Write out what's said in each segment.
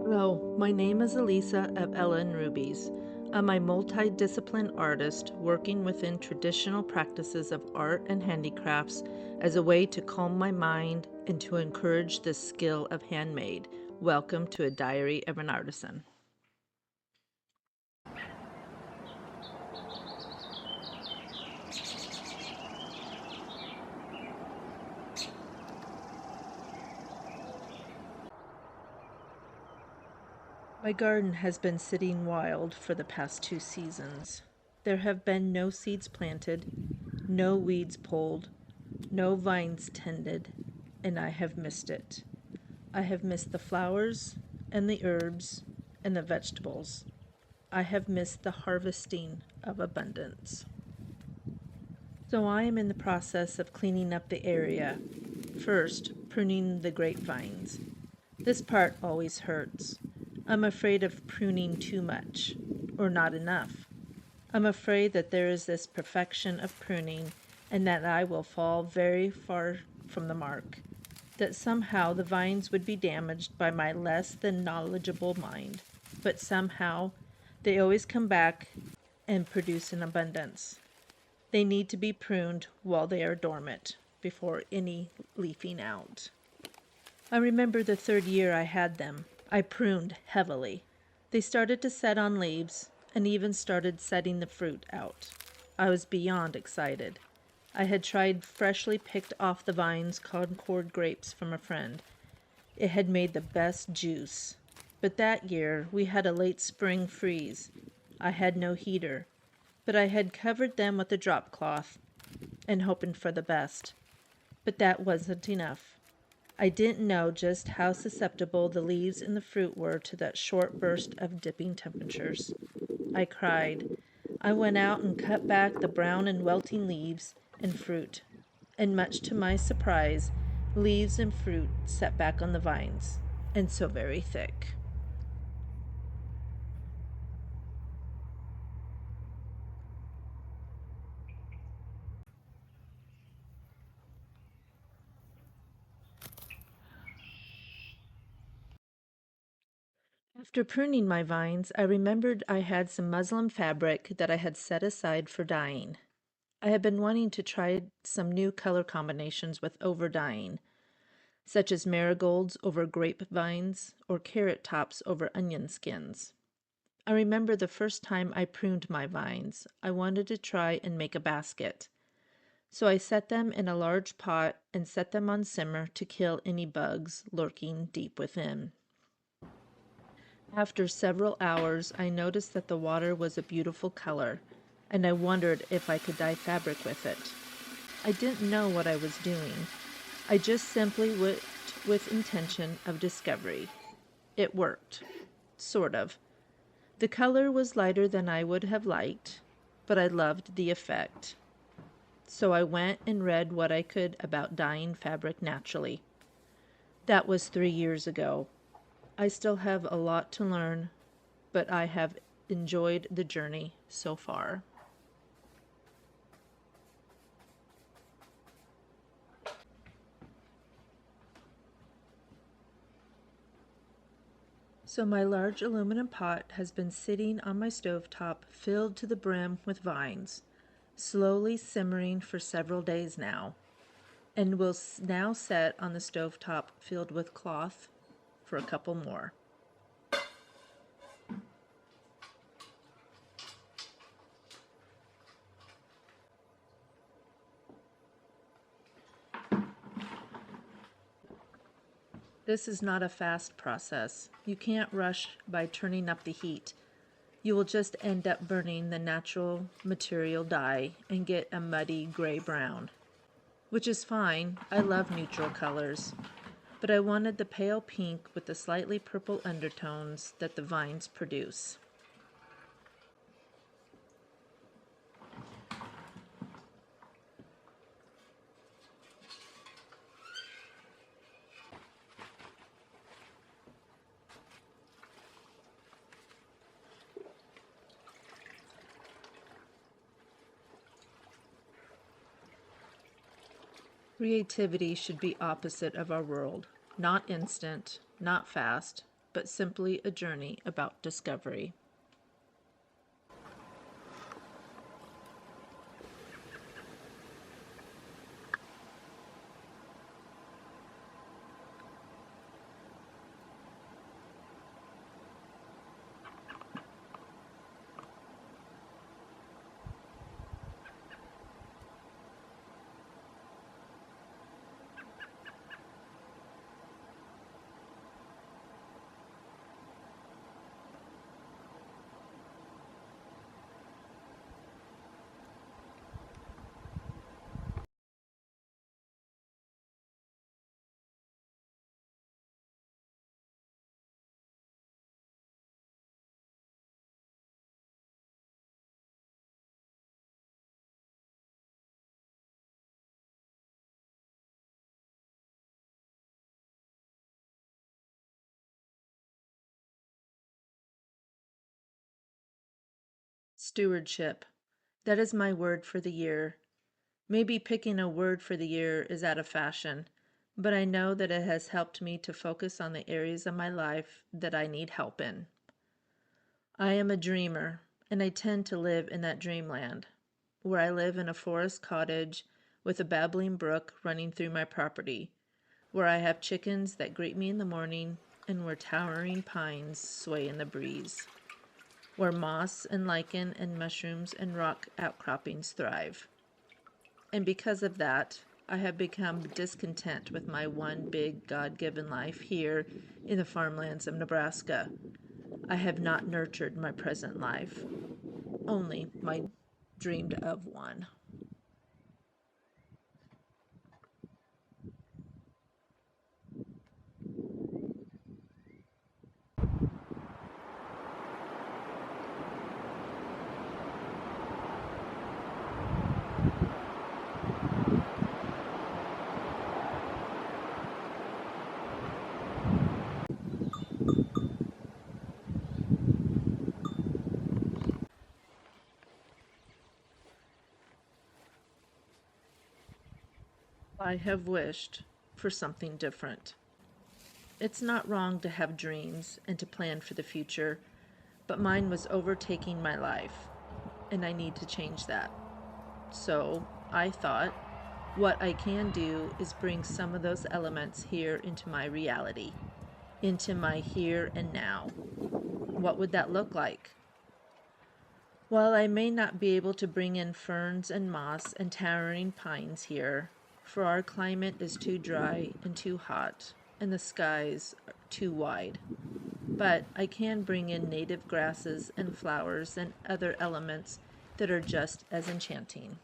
Hello, my name is Elisa of Ella and Rubies. I'm a multidisciplined artist working within traditional practices of art and handicrafts as a way to calm my mind and to encourage the skill of handmade. Welcome to a Diary of an Artisan. My garden has been sitting wild for the past 2 seasons. There have been no seeds planted, no weeds pulled, no vines tended, and I have missed it. I have missed the flowers and the herbs and the vegetables. I have missed the harvesting of abundance. So I am in the process of cleaning up the area. First, pruning the grapevines. This part always hurts. I'm afraid of pruning too much, or not enough. I'm afraid that there is this perfection of pruning and that I will fall very far from the mark, that somehow the vines would be damaged by my less than knowledgeable mind, but somehow they always come back and produce in abundance. They need to be pruned while they are dormant, before any leafing out. I remember the third year I had them. I pruned heavily. They started to set on leaves and even started setting the fruit out. I was beyond excited. I had tried freshly picked off the vines Concord grapes from a friend. It had made the best juice. But that year we had a late spring freeze. I had no heater, but I had covered them with a drop cloth and hoping for the best. But that wasn't enough. I didn't know just how susceptible the leaves and the fruit were to that short burst of dipping temperatures. I cried. I went out and cut back the brown and wilting leaves and fruit, and much to my surprise, leaves and fruit set back on the vines, and so very thick. After pruning my vines, I remembered I had some muslin fabric that I had set aside for dyeing. I had been wanting to try some new color combinations with over dyeing, such as marigolds over grapevines or carrot tops over onion skins. I remember the first time I pruned my vines, I wanted to try and make a basket. So I set them in a large pot and set them on simmer to kill any bugs lurking deep within. After several hours, I noticed that the water was a beautiful color, and I wondered if I could dye fabric with it. I didn't know what I was doing. I just simply went with intention of discovery. It worked. Sort of. The color was lighter than I would have liked, but I loved the effect. So I went and read what I could about dyeing fabric naturally. That was 3 years ago. I still have a lot to learn, but I have enjoyed the journey so far. So my large aluminum pot has been sitting on my stovetop filled to the brim with vines, slowly simmering for several days now, and will now set on the stovetop filled with cloth for a couple more. This is not a fast process. You can't rush by turning up the heat. You will just end up burning the natural material dye and get a muddy gray-brown, which is fine. I love neutral colors, but I wanted the pale pink with the slightly purple undertones that the vines produce. Creativity should be opposite of our world, not instant, not fast, but simply a journey about discovery. Stewardship. That is my word for the year. Maybe picking a word for the year is out of fashion, but I know that it has helped me to focus on the areas of my life that I need help in. I am a dreamer, and I tend to live in that dreamland, where I live in a forest cottage with a babbling brook running through my property, where I have chickens that greet me in the morning, and where towering pines sway in the breeze, where moss and lichen and mushrooms and rock outcroppings thrive. And because of that, I have become discontent with my one big God-given life here in the farmlands of Nebraska. I have not nurtured my present life, only my dreamed of one. I have wished for something different. It's not wrong to have dreams and to plan for the future, but mine was overtaking my life, and I need to change that. So I thought, what I can do is bring some of those elements here into my reality, into my here and now. What would that look like? While I may not be able to bring in ferns and moss and towering pines here, for our climate is too dry and too hot, and the skies are too wide, but I can bring in native grasses and flowers and other elements that are just as enchanting.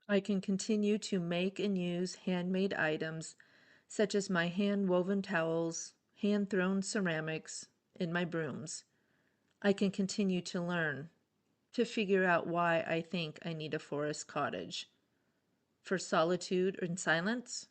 I can continue to make and use handmade items such as my hand-woven towels, hand-thrown ceramics, and my brooms. I can continue to learn, to figure out why I think I need a forest cottage. For solitude and silence?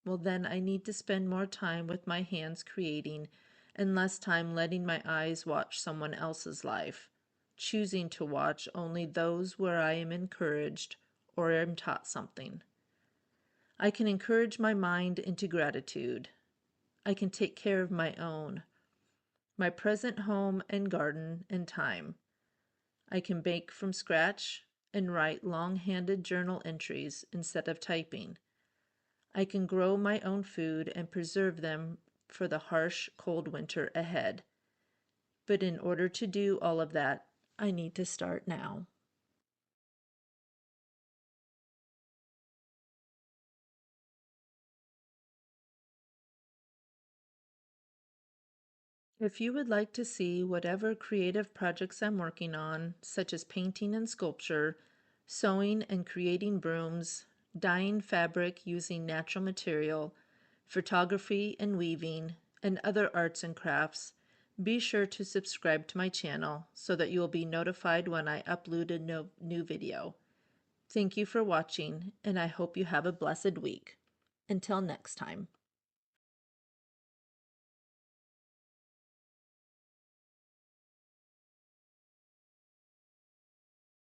Well, then I need to spend more time with my hands creating and less time letting my eyes watch someone else's life, choosing to watch only those where I am encouraged or am taught something. I can encourage my mind into gratitude. I can take care of my present home and garden and time. I can bake from scratch and write long-handed journal entries instead of typing. I can grow my own food and preserve them for the harsh, cold winter ahead. But in order to do all of that, I need to start now. If you would like to see whatever creative projects I'm working on, such as painting and sculpture, sewing and creating brooms, dyeing fabric using natural material, photography and weaving, and other arts and crafts, Be sure to subscribe to my channel so that you will be notified when I upload a new video. Thank you for watching, and I hope you have a blessed week. Until next time.